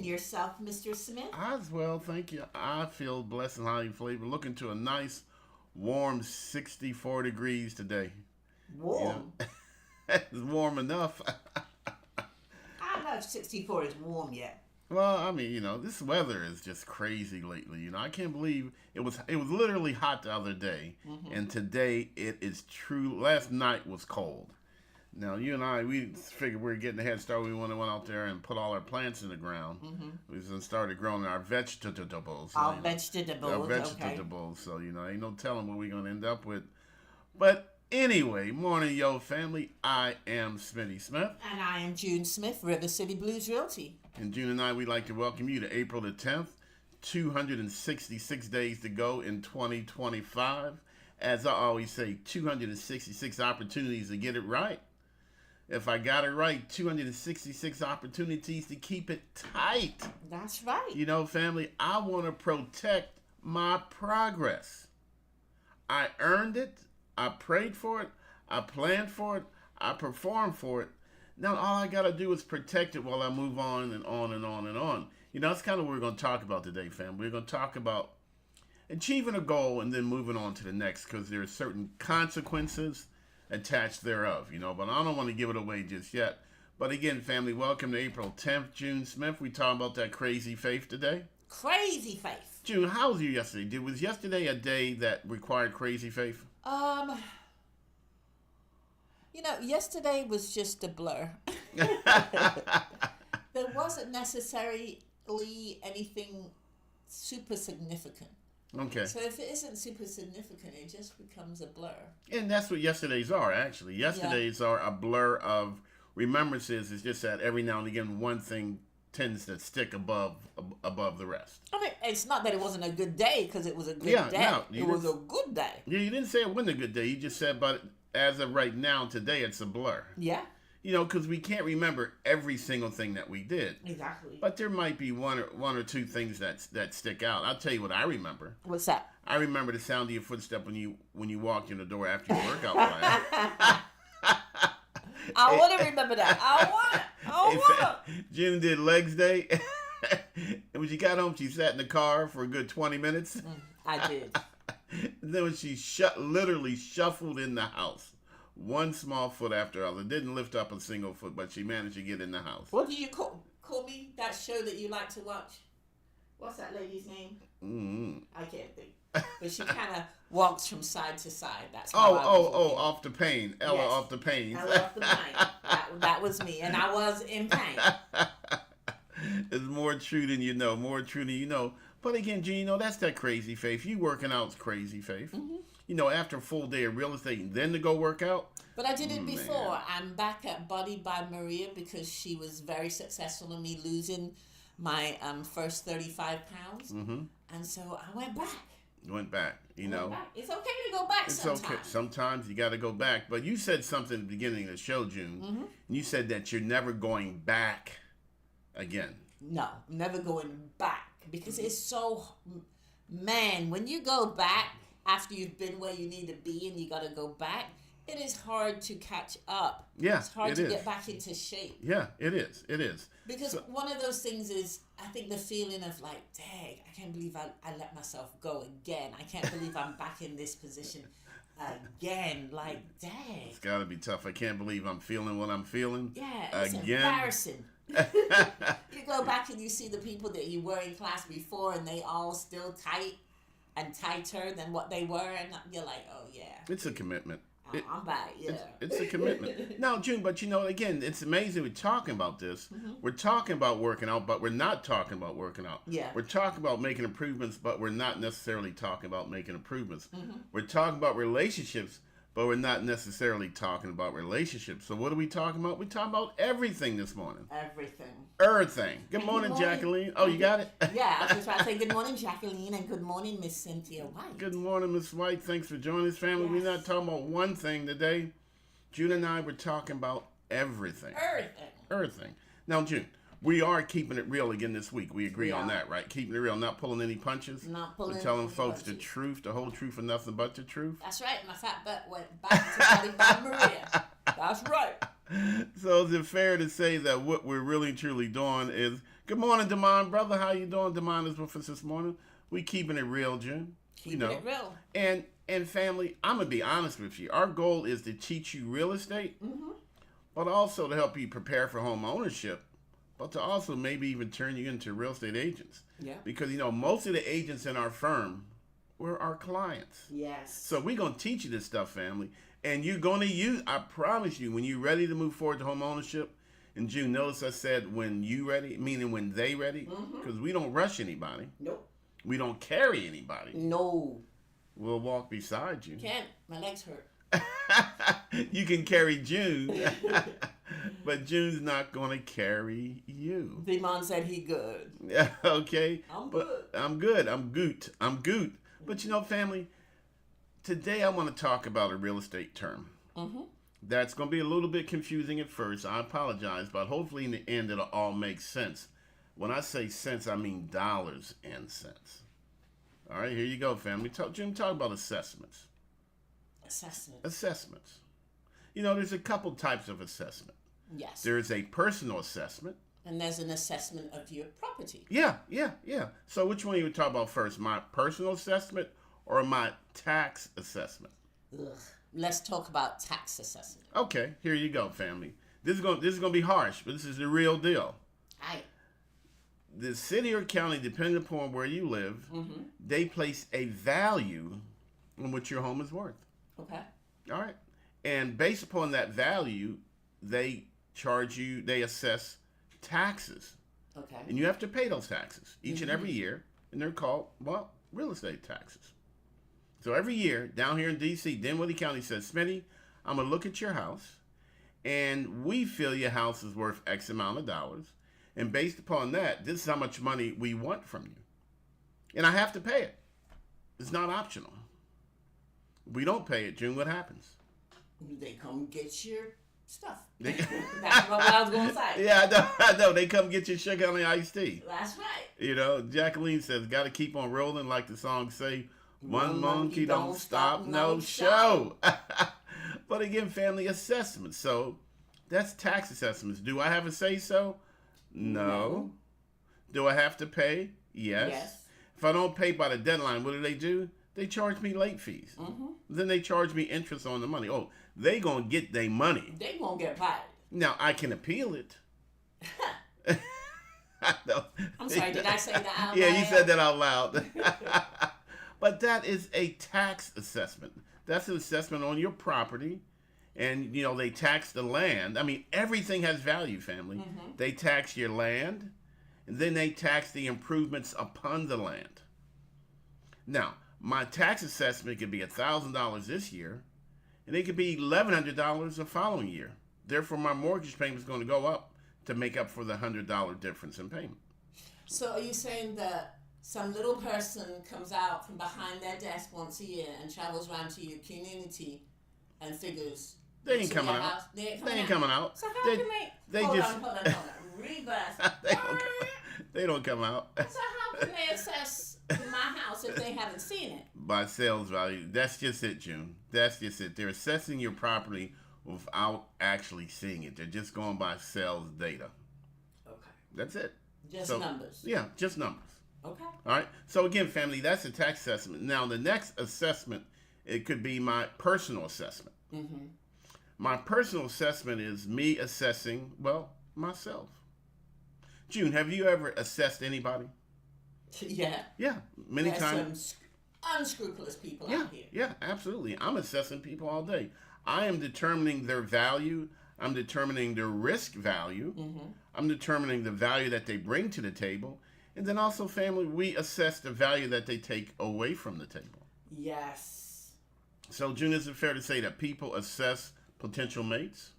yourself, Mr. Smith? As well, thank you. I feel blessed and highly flavored. Looking to a nice, warm 64 degrees today. You know, Warm. it's warm enough. I don't know if 64 is warm yet. Well, I mean, this weather is just crazy lately. I can't believe it was literally hot the other day, and today it is true. Last night was cold. Now, you and I, we figured we were getting a head start. We went out there and put all our plants in the ground. We then started growing our vegetables. Our vegetables, Our vegetables. So, ain't no telling what we're going to end up with. But anyway, morning, yo, family. I am Smitty Smith. And I am June Smith, River City Blues Realty. And June and I, we'd like to welcome you to April the 10th. 266 days to go in 2025. As I always say, 266 opportunities to get it right. If I got it right, 266 opportunities to keep it tight. That's right. Family, I want to protect my progress. I earned it. I prayed for it. I planned for it. I performed for it. Now, all I got to do is protect it while I move on and on and on and on. That's kind of what we're going to talk about today, fam. We're going to talk about achieving a goal and then moving on to the next, because there are certain consequences attached thereof, but I don't want to give it away just yet. But again, family, welcome to April 10th. June Smith, we talking about that crazy faith today. Crazy faith. June, how was you yesterday? Was yesterday a day that required crazy faith? Yesterday was just a blur. There wasn't necessarily anything super significant. Okay. So if it isn't super significant, it just becomes a blur. And that's what yesterdays are, actually. Yesterdays are a blur of remembrances. It's just that every now and again, one thing tends to stick above the rest. I mean, it's not that it wasn't a good day, because it was a good day. No, it was a good day. Yeah, you didn't say it wasn't a good day. You just said, but as of right now, today, it's a blur. Yeah. Because we can't remember every single thing that we did. Exactly. But there might be one or two things that stick out. I'll tell you what I remember. What's that? I remember the sound of your footstep when you walked in the door after your workout class. I want to remember that. I want. June did legs day. And when she got home, she sat in the car for a good 20 minutes. I did. Then when she literally shuffled in the house, one small foot after other, didn't lift up a single foot, but she managed to get in the house. What do you call me? That show that you like to watch? What's that lady's name? I can't think. But she kind of walks from side to side. That's off the pain. Ella, yes. Off the pain. Ella off the pain. That was me, and I was in pain. It's more true than you know. More true than you know. But again, Gene, that's that crazy faith. You working out's crazy faith. After a full day of real estate and then to go work out. But I did it before. Man. I'm back at Body by Maria because she was very successful in me losing my first 35 pounds. And so I went back. Went back, It's okay to go back sometimes. It's okay. Sometimes you got to go back. But you said something at the beginning of the show, June. And you said that you're never going back again. No, never going back. Because it's so... Man, when you go back after you've been where you need to be and you got to go back, it is hard to catch up. Yeah, it's hard to get back into shape. Yeah, it is. It is. Because one of those things is, I think the feeling of like, dang, I can't believe I let myself go again. I can't believe I'm back in this position again. Like, dang. It's got to be tough. I can't believe I'm feeling what I'm feeling. Yeah, it's embarrassing. You go back and you see the people that you were in class before and they all still tight and tighter than what they were, and you're like, oh yeah. It's a commitment. I'm back, yeah. It's a commitment. Now, June, but again, it's amazing we're talking about this. We're talking about working out, but we're not talking about working out. Yeah. We're talking about making improvements, but we're not necessarily talking about making improvements. We're talking about relationships, but we're not necessarily talking about relationships. So what are we talking about? We're talking about everything this morning. Everything. Good morning, Jacqueline. Oh, you got it? Yeah, I was just trying to say good morning, Jacqueline, and good morning, Miss Cynthia White. Good morning, Miss White. Thanks for joining us, family. Yes. We're not talking about one thing today. June and I were talking about everything. Everything. Now, June, we are keeping it real again this week. We agree on that, right? Keeping it real, not pulling any punches. Not pulling We're telling folks the truth, the whole truth, and nothing but the truth. That's right. My fat butt went back to Body by Maria. That's right. So is it fair to say that what we're really truly doing is Good morning, Demond, brother. How you doing? Demond is with us this morning. We keeping it real, June. Keeping it real. And family, I'm gonna be honest with you. Our goal is to teach you real estate, but also to help you prepare for home ownership, but to also maybe even turn you into real estate agents. Yeah. Because most of the agents in our firm were our clients. Yes. So we're gonna teach you this stuff, family, and you're gonna use. I promise you, when you're ready to move forward to home ownership. And June, notice I said when you ready, meaning when they ready, because we don't rush anybody. Nope. We don't carry anybody. No. We'll walk beside you. Can't. My legs hurt. You can carry June, but June's not going to carry you. Demond said he good. Okay. I'm but good. I'm good. I'm good. I'm good. But family, today I want to talk about a real estate term. That's going to be a little bit confusing at first. I apologize, but hopefully in the end it'll all make sense. When I say cents, I mean dollars and cents. All right, here you go, family. Jim, talk about assessments. Assessments. There's a couple types of assessment. Yes. There's a personal assessment. And there's an assessment of your property. Yeah. So which one you would talk about first? My personal assessment or my tax assessment? Ugh. Let's talk about tax assessment. Okay, here you go, family. This is gonna be harsh, but this is the real deal. Aye. The city or county, depending upon where you live, they place a value on what your home is worth. Okay. All right. And based upon that value, they assess taxes. Okay. And you have to pay those taxes each and every year, and they're called, real estate taxes. So every year, down here in D.C., Dinwiddie County says, Smitty, I'm going to look at your house, and we feel your house is worth X amount of dollars. And based upon that, this is how much money we want from you. And I have to pay it. It's not optional. If we don't pay it, June, what happens? They come get your stuff. That's what I was going to say. Yeah, I know. They come get your sugar honey iced tea. That's right. Jacqueline says, got to keep on rolling like the song say, one monkey don't stop no show. But again, family assessments. So that's tax assessments. Do I have a say so? No. Do I have to pay? Yes. If I don't pay by the deadline, what do? They charge me late fees. Then they charge me interest on the money. Oh, they gonna get their money. They gonna get paid. Now I can appeal it. I'm sorry, did I say that out loud? Yeah, you said that out loud. But that is a tax assessment. That's an assessment on your property. And, they tax the land. I mean, everything has value, family. They tax your land, and then they tax the improvements upon the land. Now, my tax assessment could be $1,000 this year, and it could be $1,100 the following year. Therefore, my mortgage payment is going to go up to make up for the $100 difference in payment. So are you saying that some little person comes out from behind their desk once a year and travels around to your community and figures... They ain't coming out. They ain't coming out. So how can they hold on. Reverse. They don't come out. So how can they assess my house if they haven't seen it? By sales value. That's just it, June. That's just it. They're assessing your property without actually seeing it. They're just going by sales data. Okay. That's it. Just numbers. Yeah, just numbers. Okay. All right. So again, family, that's a tax assessment. Now, the next assessment, it could be my personal assessment. My personal assessment is me assessing, myself. June, have you ever assessed anybody? Yeah. Yeah, many times. Some unscrupulous people out here. Yeah, absolutely. I'm assessing people all day. I am determining their value. I'm determining their risk value. I'm determining the value that they bring to the table. And then also, family, we assess the value that they take away from the table. Yes. So, June, is it fair to say that people assess potential mates?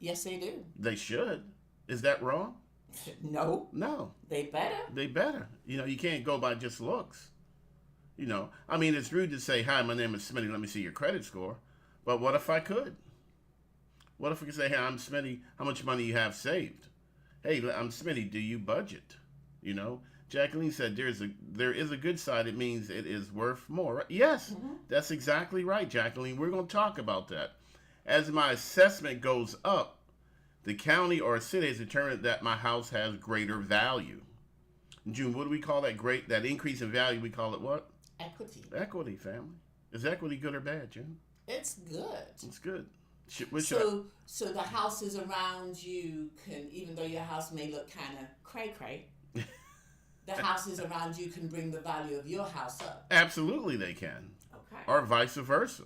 Yes, they do. They should. Is that wrong? No. No. They better. They better. You can't go by just looks. I mean, it's rude to say, hi, my name is Smitty, let me see your credit score. But what if I could? What if we could say, hey, I'm Smitty, how much money you have saved? Hey, I'm Smitty, do you budget? Jacqueline said there is a good side. It means it is worth more. Right? Yes, that's exactly right, Jacqueline. We're going to talk about that. As my assessment goes up, the county or city has determined that my house has greater value. June, what do we call that increase in value? We call it what? Equity. Equity, family. Is equity good or bad, June? It's good. It's good. So the houses around you can, even though your house may look kind of cray-cray, the houses around you can bring the value of your house up. Absolutely they can. Okay. Or vice versa.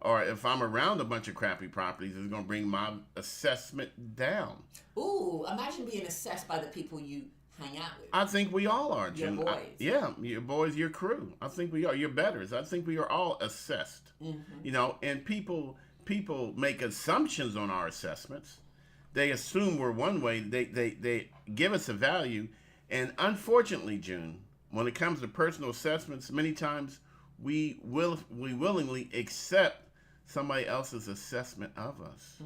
Or if I'm around a bunch of crappy properties, it's going to bring my assessment down. Ooh, imagine being assessed by the people you hang out with. I think we all are, Jim. Your boys. Your boys, your crew. I think we are. Your betters. I think we are all assessed. And people make assumptions on our assessments. They assume we're one way. They give us a value. And unfortunately, June, when it comes to personal assessments, many times we willingly accept somebody else's assessment of us.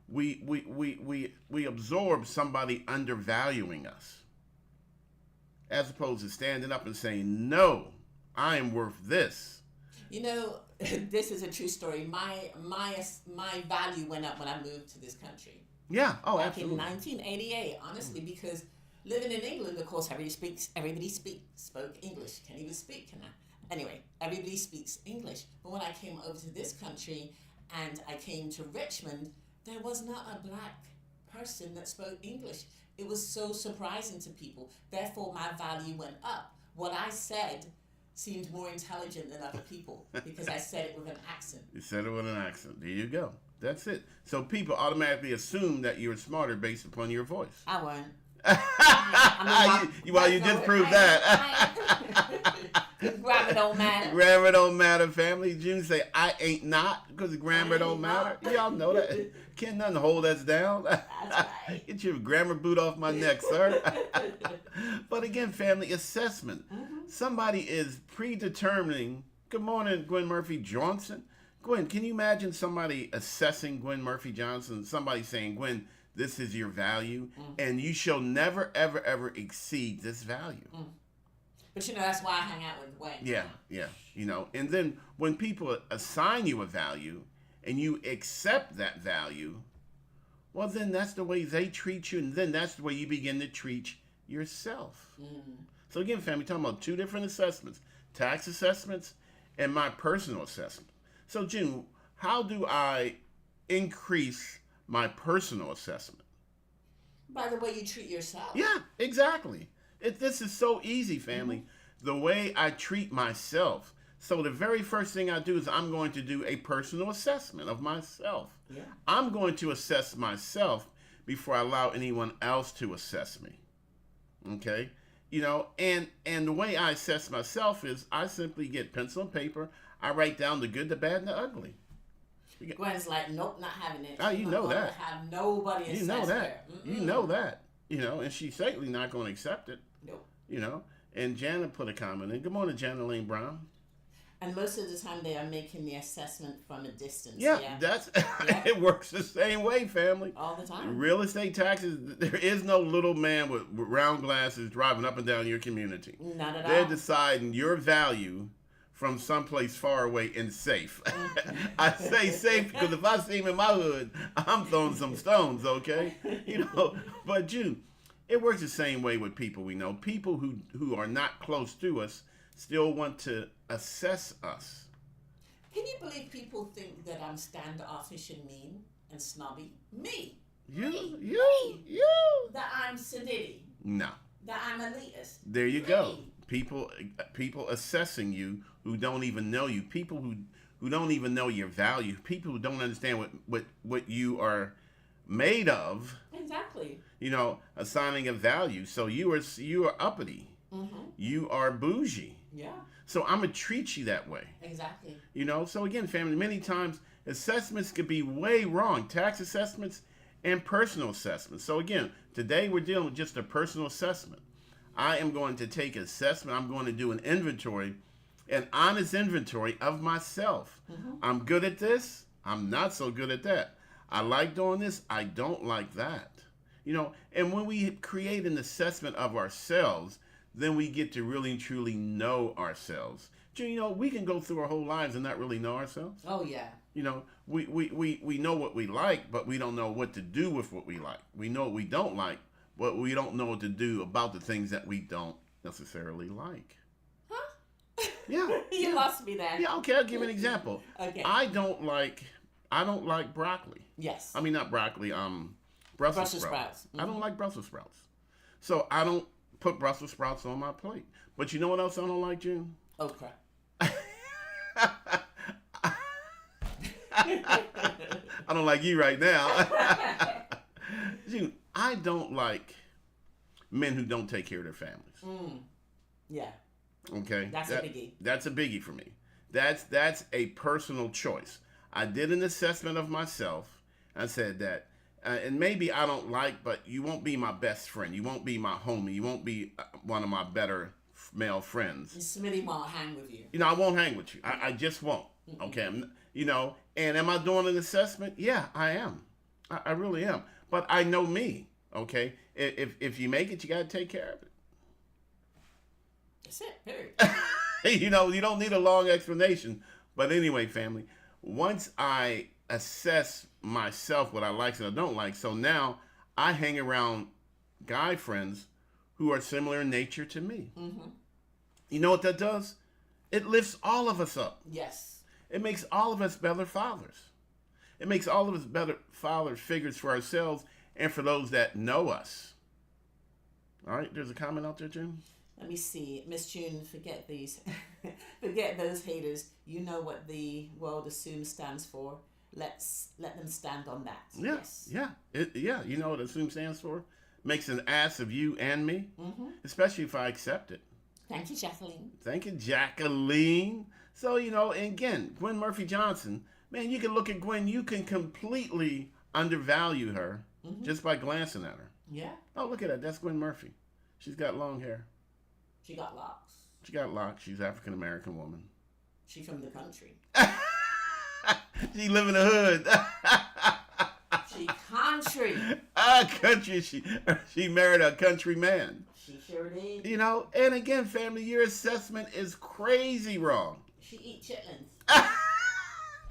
We absorb somebody undervaluing us, as opposed to standing up and saying, no, I am worth this. This is a true story. My value went up when I moved to this country. Yeah. Oh, back absolutely. in 1988, honestly, because living in England, of course, everybody spoke English. Can't even speak, can I? Anyway, everybody speaks English. But when I came over to this country and I came to Richmond, there was not a black person that spoke English. It was so surprising to people. Therefore, my value went up. What I said seemed more intelligent than other people because I said it with an accent. You said it with an accent. There you go. That's it. So people automatically assume that you're smarter based upon your voice. I weren't. You just proved that. Grammar don't matter. Grammar don't matter, family. June say, I ain't not, because grammar don't matter. Y'all know that. Can't nothing hold us down. That's right. Get your grammar boot off my neck, sir. But again, family, assessment. Somebody is predetermining. Good morning, Gwen Murphy Johnson. Gwen, can you imagine somebody assessing Gwen Murphy Johnson? Somebody saying, Gwen, this is your value, and you shall never, ever, ever exceed this value. But that's why I hang out with Wayne. Yeah. And then when people assign you a value and you accept that value, well, then that's the way they treat you, and then that's the way you begin to treat yourself. So again, family, talking about two different assessments: tax assessments and my personal assessment. So, June, how do I increase my personal assessment? By the way you treat yourself. Yeah, exactly. This is so easy, family. The way I treat myself. So the very first thing I do is I'm going to do a personal assessment of myself. Yeah. I'm going to assess myself before I allow anyone else to assess me. Okay? And the way I assess myself is I simply get pencil and paper. I write down the good, the bad, and the ugly. Gwen's like, nope, not having it. Oh, you know that. Have nobody assess You know that. her. You know that. And she's certainly not going to accept it. Nope. And Janet put a comment in. Good morning, Janet Lane Brown. And most of the time they are making the assessment from a distance. Yeah. That's it works the same way, family. All the time. Real estate taxes, there is no little man with round glasses driving up and down your community. Not at all. They're deciding your value from someplace far away and safe. I say safe because if I see him in my hood, I'm throwing some stones, okay? But June, it works the same way with people we know. People who are not close to us still want to assess us. Can you believe people think that I'm standoffish and mean and snobby? Me. You. That I'm sedity. No. That I'm elitist. There you go. People assessing you who don't even know you. People who don't even know your value. People who don't understand what you are made of. Exactly. Assigning a value. So you are uppity. You are bougie. Yeah. So I'm going to treat you that way. Exactly. So again, family, many times assessments could be way wrong. Tax assessments and personal assessments. So again, today we're dealing with just a personal assessment. I am going to take assessment. I'm going to do an inventory, an honest inventory of myself. I'm good at this. I'm not so good at that. I like doing this. I don't like that. And when we create an assessment of ourselves, then we get to really and truly know ourselves. We can go through our whole lives and not really know ourselves. Oh, yeah. We know what we like, but we don't know what to do with what we like. We know what we don't like, Well, we don't know what to do about the things that we don't necessarily like. Huh? Yeah. You lost me there. Yeah, okay, I'll give you an example. Okay. I don't like broccoli. Yes. I mean, not broccoli, Brussels sprouts. I don't like Brussels sprouts. So I don't put Brussels sprouts on my plate. But you know what else I don't like, June? Okra. I don't like you right now. June, I don't like men who don't take care of their families. Yeah. Okay? That's a biggie. That's a biggie for me. That's a personal choice. I did an assessment of myself. I said that, and maybe I don't like, but you won't be my best friend. You won't be my homie. You won't be one of my better male friends. Smitty won't hang with you. I won't hang with you. I just won't. Okay? And am I doing an assessment? Yeah, I am. I really am. But I know me. Okay? If you make it, you got to take care of it. That's it, period. You don't need a long explanation. But anyway, family, once I assess myself, what I like and I don't like, so now I hang around guy friends who are similar in nature to me. Mm-hmm. You know what that does? It lifts all of us up. Yes. It makes all of us better fathers. It makes all of us better father figures for ourselves and for those that know us. All right, there's a comment out there, June. Let me see. Miss June, forget these. Forget those haters. You know what the world assumes stands for. Let them stand on that. Yeah, yes. Yeah. You know what assume stands for? Makes an ass of you and me, especially if I accept it. Thank you, Jacqueline. Thank you, Jacqueline. So, and again, Gwen Murphy Johnson, man, you can look at Gwen, you can completely undervalue her just by glancing at her. Yeah. Oh, look at that. That's Gwen Murphy. She's got long hair. She got locks. She got locks. She's an African-American woman. She from the country. She live in the hood. She country. Country. She married a country man. She sure did. And again, family, your assessment is crazy wrong. She eat chitlins.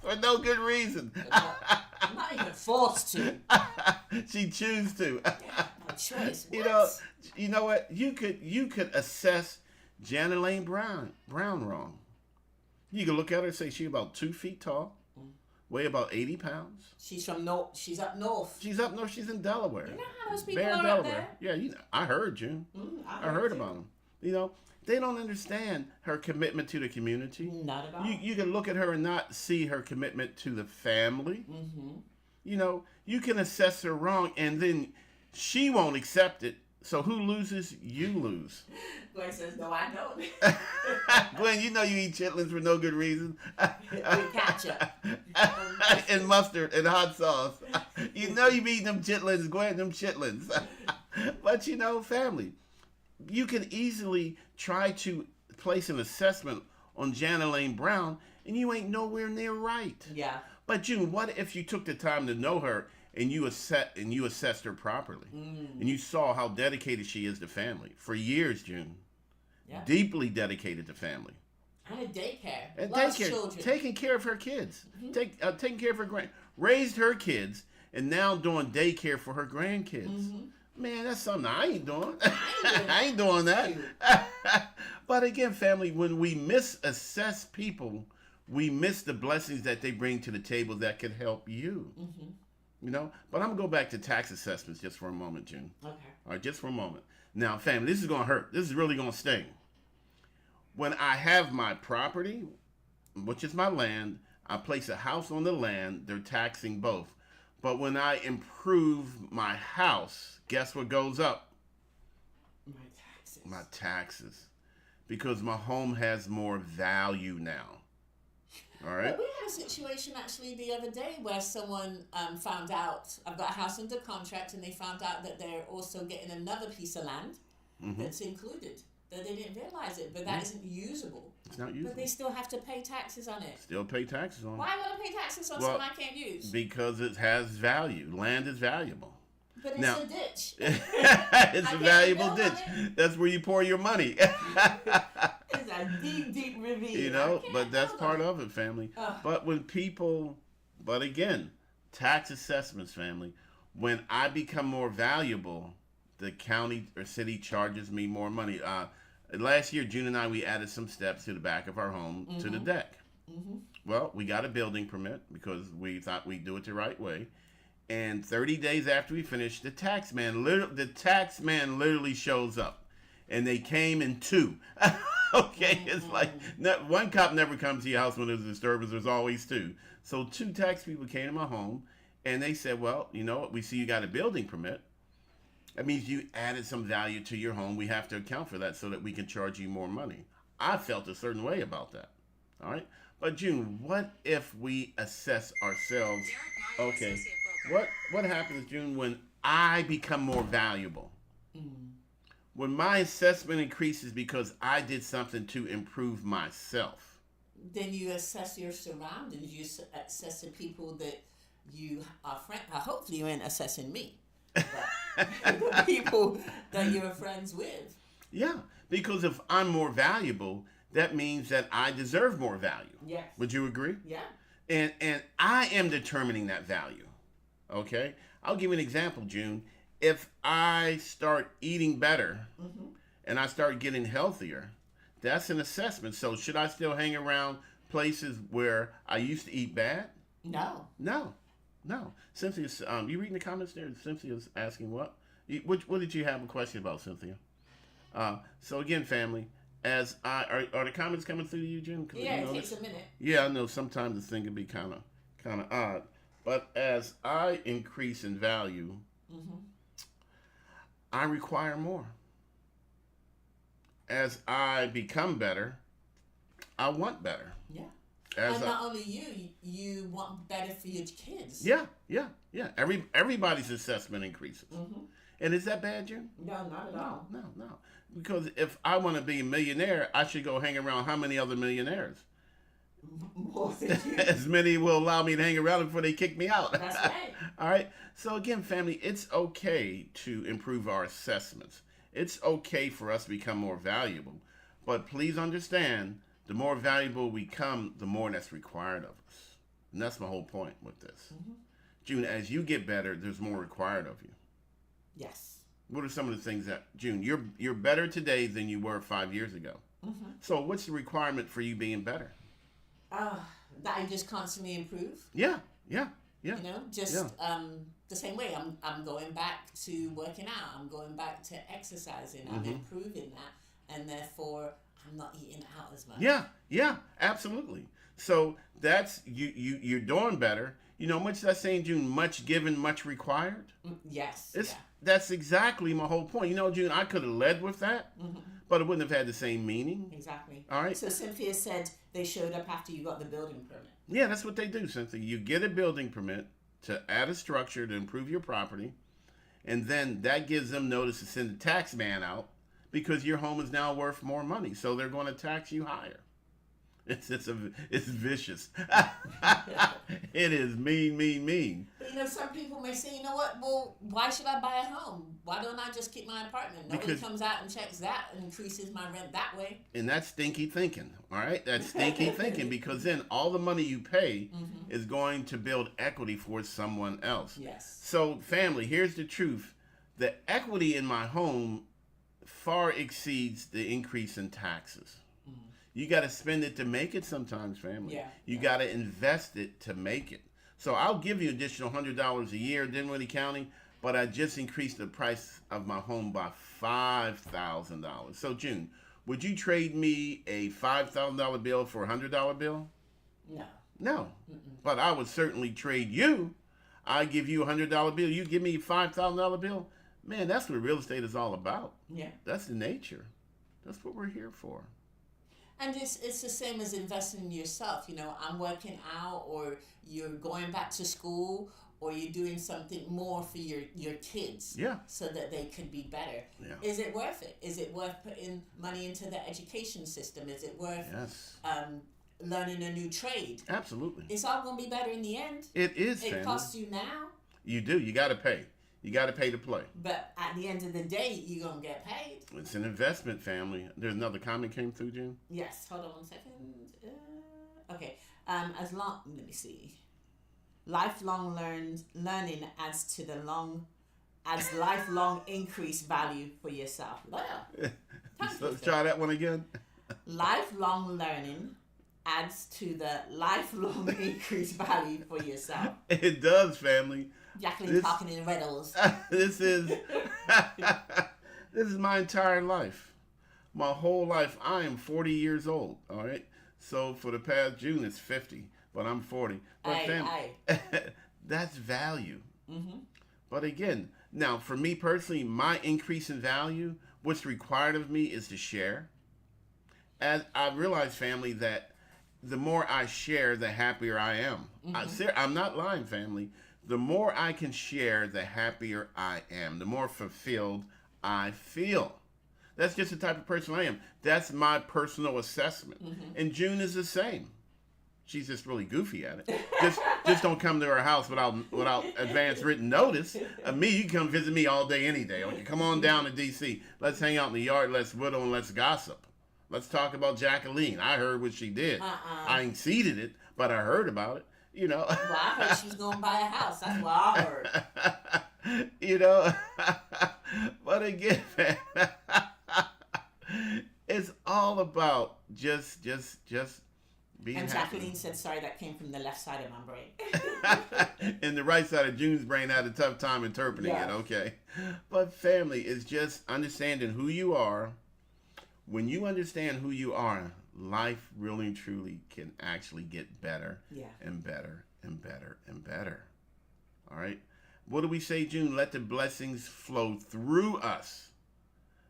For no good reason. I'm not even forced to. She choose to. No choice. You know what? You could assess Janet Lane Brown wrong. You could look at her and say she's about 2 feet tall, weigh about 80 pounds. She's from north. She's up north. She's up north. She's in Delaware. You know how those people Bear, are Delaware. up there? Yeah, I heard you. I heard about them. They don't understand her commitment to the community. Not at all. You can look at her and not see her commitment to the family. Mm-hmm. You can assess her wrong, and then she won't accept it. So who loses? You lose. Gwen says, no, I don't. Gwen, you eat chitlins for no good reason. With ketchup. And mustard and hot sauce. You be eating them chitlins, Gwen, them chitlins. But family, you can easily try to place an assessment on Janet Lane Brown, and you ain't nowhere near right. Yeah. But June, what if you took the time to know her and you assessed her properly, and you saw how dedicated she is to family for years, June? Yeah. Deeply dedicated to family. And a daycare. And loves children. Taking care of her kids. Taking care of her raised her kids, and now doing daycare for her grandkids. Man, that's something I ain't doing. I ain't doing that. But again, family, when we misassess people, we miss the blessings that they bring to the table that could help you. But I'm going to go back to tax assessments just for a moment, June. Okay. All right, just for a moment. Now, family, this is going to hurt. This is really going to sting. When I have my property, which is my land, I place a house on the land, they're taxing both. But when I improve my house, guess what goes up? My taxes. My taxes. Because my home has more value now. All right? Well, we had a situation actually the other day where someone found out, I've got a house under contract, and they found out that they're also getting another piece of land that's included. That they didn't realize it, but that isn't usable. It's not usable. But they still have to pay taxes on it. Still pay taxes on it. Why would I pay taxes on something I can't use? Because it has value. Land is valuable. But it's a ditch. It's a valuable ditch. That's where you pour your money. It's a deep, deep ravine. But that's part of it, family. But again, tax assessments, family, when I become more valuable the county or city charges me more money. Last year, June and I, we added some steps to the back of our home to the deck. Well, we got a building permit because we thought we'd do it the right way. And 30 days after we finished, the tax man literally shows up. And they came in two. Okay, it's like one cop never comes to your house when there's a disturbance. There's always two. So two tax people came to my home, and they said, well, you know what? We see you got a building permit. That means you added some value to your home. We have to account for that so that we can charge you more money. I felt a certain way about that. All right? But June, what if we assess ourselves? Okay. What happens, June, when I become more valuable? When my assessment increases because I did something to improve myself. Then you assess your surroundings. You assess the people that you are friends. Hopefully, you ain't assessing me. But the people that you're friends with. Yeah, because if I'm more valuable, that means that I deserve more value. Yes. Would you agree? Yeah. And I am determining that value. Okay? I'll give you an example, June. If I start eating better and I start getting healthier, that's an assessment. So should I still hang around places where I used to eat bad? No. Cynthia's, you reading the comments there? Cynthia's asking what? What did you have a question about, Cynthia? So again, family, are the comments coming through to you, June? Yeah, it takes a minute. Yeah, I know sometimes this thing can be kind of odd. But as I increase in value, I require more. As I become better, I want better. Yeah. And not only you want better for your kids. Yeah. Everybody's assessment increases. And is that bad, June? No, not at all. No. Because if I want to be a millionaire, I should go hang around how many other millionaires? More than you. As many will allow me to hang around before they kick me out. That's right. All right. So again, family, it's okay to improve our assessments. It's okay for us to become more valuable. But please understand, the more valuable we become, the more that's required of us. And that's my whole point with this. June, as you get better, there's more required of you. Yes. What are some of the things that, June, you're better today than you were 5 years ago. So what's the requirement for you being better? That I just constantly improve. Yeah. You know, just the same way. I'm going back to working out. I'm going back to exercising. I'm improving that, and therefore I'm not eating out as much. Yeah, absolutely. So that's you're doing better. You know, much that saying, June, much given, much required. Yes. That's exactly my whole point. You know, June, I could have led with that, but it wouldn't have had the same meaning. Exactly. All right. So Cynthia said they showed up after you got the building permit. Yeah, that's what they do, Cynthia. You get a building permit to add a structure to improve your property, and then that gives them notice to send the tax man out because your home is now worth more money, so they're going to tax you higher. It's vicious. It is mean. But, you know, some people may say, you know what? Well, why should I buy a home? Why don't I just keep my apartment? Nobody comes out and checks that and increases my rent that way. And that's stinky thinking, all right? That's stinky thinking because then all the money you pay is going to build equity for someone else. Yes. So, family, here's the truth. The equity in my home far exceeds the increase in taxes. You got to spend it to make it sometimes, family. Yeah. You got to invest it to make it. So I'll give you additional $100 a year in Dinwiddie County, but I just increased the price of my home by $5,000. So June, would you trade me a $5,000 bill for a $100 bill? No. But I would certainly trade you. I give you a $100 bill. You give me a $5,000 bill. Man, that's what real estate is all about. Yeah. That's the nature. That's what we're here for. And it's the same as investing in yourself. You know, I'm working out, or you're going back to school, or you're doing something more for your kids. Yeah. So that they could be better. Yeah. Is it worth it? Is it worth putting money into the education system? Is it worth learning a new trade? Absolutely. It's all going to be better in the end. It is, It family. costs you now. You do. You got to pay. You got to pay to play. But at the end of the day, you're going to get paid. It's an investment, family. There's another comment came through, June. Yes. Hold on 1 second. Okay. Let me see. Lifelong learning adds to the long adds lifelong increased value for yourself. Well, thank So you, try that one again. lifelong learning adds to the lifelong increased value for yourself. It does, family. Jacqueline This- talking in riddles. This is this is my entire life. My whole life. I am 40 years old. All right. So for the past June, it's 50, but I'm 40. But Aye, that's value. Mm-hmm. But again, now for me personally, my increase in value, what's required of me is to share. As I realize, family, that the more I share, the happier I am. I'm not lying, family. The more I can share, the happier I am. The more fulfilled I feel. That's just the type of person I am. That's my personal assessment. And June is the same. She's just really goofy at it. Just don't come to her house without advance written notice. Me, you can come visit me all day, any day. Okay, come on down to D.C. Let's hang out in the yard. Let's whittle and let's gossip. Let's talk about Jacqueline. I heard what she did. I ain't seeded it, but I heard about it. You know. Well, I heard she was going to buy a house. That's what I heard. You know. But again, man, it's all about just being And happy. Jacqueline said, sorry, that came from the left side of my brain. And the right side of June's brain had a tough time interpreting Yeah. it, okay? But family is just understanding who you are. When you understand who you are, life really and truly can actually get better Yeah. and better and better and better. All right? What do we say, June? Let the blessings flow through us.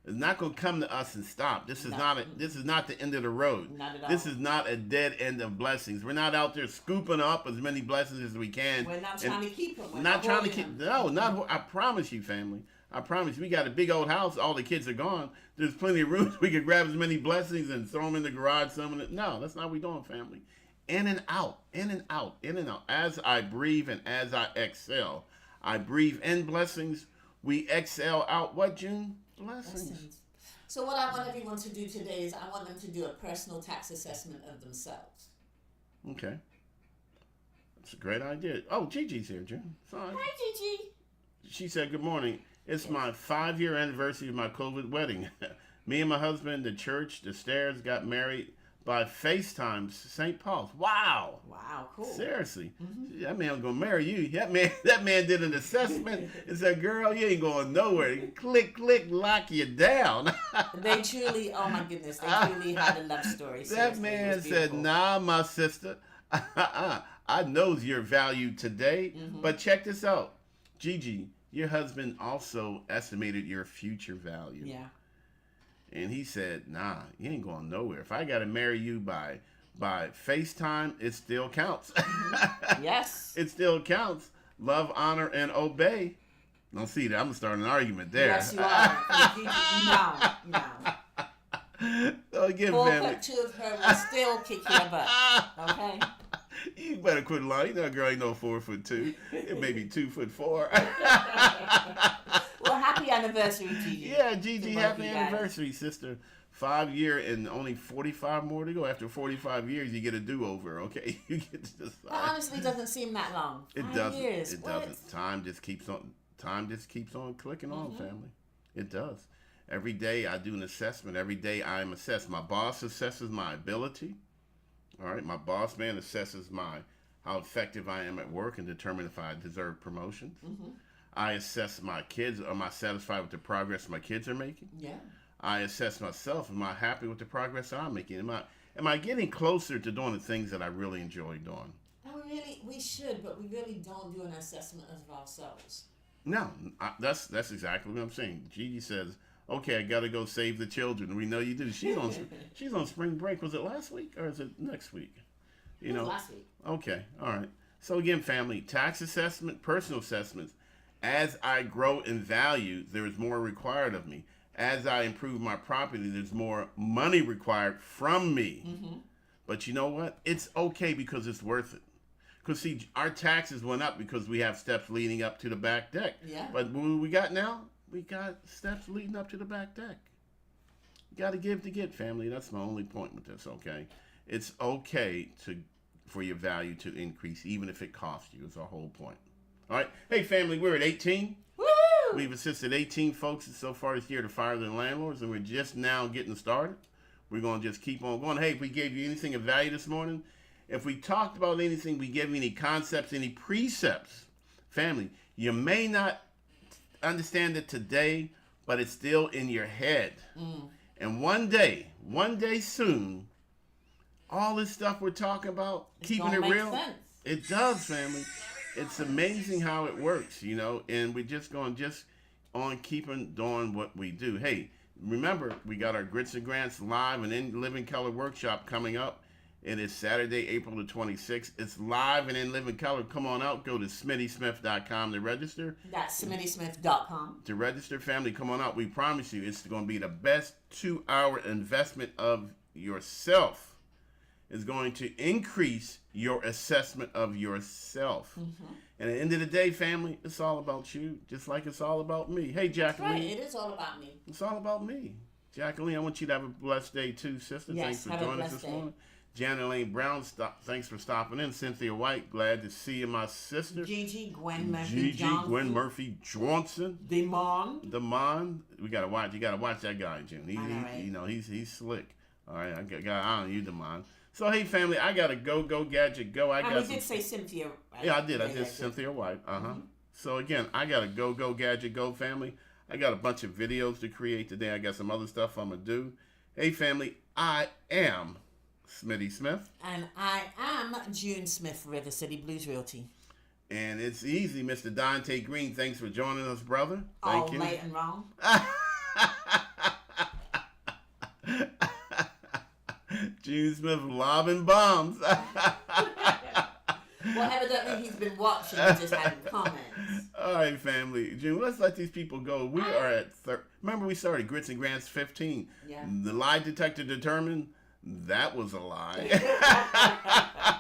It's not going to come to us and stop. This is No. this is not the end of the road. Not at all. This is not a dead end of blessings. We're not out there scooping up as many blessings as we can. We're not trying to keep them. We're Not trying to holding keep. them. No, not. I promise you, family. I promise. We got a big old house. All the kids are gone. There's plenty of rooms. We could grab as many blessings and throw them in the garage. Some of it. No, that's not what we're doing, family. In and out, in and out, in and out. As I breathe and as I exhale, I breathe in blessings. We exhale out what, June? Blessings. Blessings. So what I want everyone to do today is I want them to do a personal tax assessment of themselves. Okay. That's a great idea. Oh, Gigi's here, June. Sorry. Hi, Gigi. She said, good morning. It's my 5-year anniversary of my COVID wedding. Me and my husband, the church, the stairs, got married by FaceTime, St. Paul's. Wow. Wow, cool. Seriously. That man was going to marry you. That man did an assessment and said, girl, you ain't going nowhere. Click, lock you down. They truly, oh my goodness, they truly had a love story. That Seriously, it man was said, beautiful. nah, my sister. I knows your value today, but check this out. Gigi, your husband also estimated your future value. Yeah. And he said, nah, you ain't going nowhere. If I got to marry you by FaceTime, it still counts. Yes. It still counts. Love, honor, and obey. Don't see that. I'm going to start an argument there. Yes, you are. No. So again, 4'2" of her will still kick your butt. Okay? You better quit lying. That girl ain't no 4'2". It may be 2'4". Well, happy anniversary, Gigi. Yeah, Gigi, To both happy you guys. anniversary, sister. 5 year and only 45 more to go. After 45 years, you get a do-over, okay? You get to decide. That honestly doesn't seem that long. It 5 doesn't. years. It What? doesn't. Time just keeps on clicking on, Mm-hmm. family. It does. Every day I do an assessment. Every day I am assessed. My boss assesses my ability. All right. My boss man assesses how effective I am at work and determine if I deserve promotions. Mm-hmm. I assess my kids. Am I satisfied with the progress my kids are making? Yeah. I assess myself. Am I happy with the progress that I'm making? Am I getting closer to doing the things that I really enjoy doing? And we should, but we really don't do an assessment of ourselves. No, that's exactly what I'm saying. Gigi says, "Okay, I got to go save the children." We know you do. She's on spring break. Was it last week or is it next week? You know. Last week. Okay, all right. So again, family, tax assessment, personal assessments. As I grow in value, there is more required of me. As I improve my property, there's more money required from me. Mm-hmm. But you know what? It's okay because it's worth it. Because, see, our taxes went up because we have steps leading up to the back deck. Yeah. But what we got now? We got steps leading up to the back deck. You got to give to get, family. That's my only point with this, okay? It's okay for your value to increase, even if it costs you. It's our whole point. All right? Hey, family, we're at 18. Woo! We've assisted 18 folks so far this year to fire their landlords, and we're just now getting started. We're going to just keep on going. Hey, if we gave you anything of value this morning, if we talked about anything, we gave you any concepts, any precepts, family, you may not understand it today, but it's still in your head. And one day soon, all this stuff we're talking about, It's keeping gonna it make real, sense. it does, family. It's amazing how it works, you know, and we're just going on keeping doing what we do. Hey, remember, we got our Grits and Grants live and in Living Color workshop coming up. It is Saturday, April the 26th. It's live and in living color. Come on out. Go to SmittySmith.com to register. That's SmittySmith.com. To register, family, come on out. We promise you it's going to be the best 2-hour investment of yourself. It's going to increase your assessment of yourself. And at the end of the day, family, it's all about you, just like it's all about me. Hey, Jacqueline. Right, it is all about me. It's all about me. Jacqueline, I want you to have a blessed day too, sister. Yes, Thanks for have a joining us blessed this day. morning. Janet Lane Brown, thanks for stopping in. Cynthia White, glad to see you, my sister. Gigi, Gwen Murphy, Gigi, Johnson, Gwen Murphy, Johnson, Demond. Damon. You gotta watch that guy, Jim. I know, right? You know, he's slick. All right, I got eye on you, Damon. So hey, family, I gotta go gadget go. And we did say Cynthia, right? Yeah, I did. I Yeah, did yeah, Cynthia White. So again, I got to go gadget go, family. I got a bunch of videos to create today. I got some other stuff I'm gonna do. Hey, family, I am Smitty Smith, And I am June Smith, River City Blues Realty. and it's easy, Mr. Dante Green. Thanks for joining us, brother. Thank you. Late and wrong. June Smith lobbing bombs. Well, evidently he's been watching and just having comments. All right, family. June, let's let these people go. We are at remember we started Grits and Grants 15. Yeah. The lie detector determined that was a lie.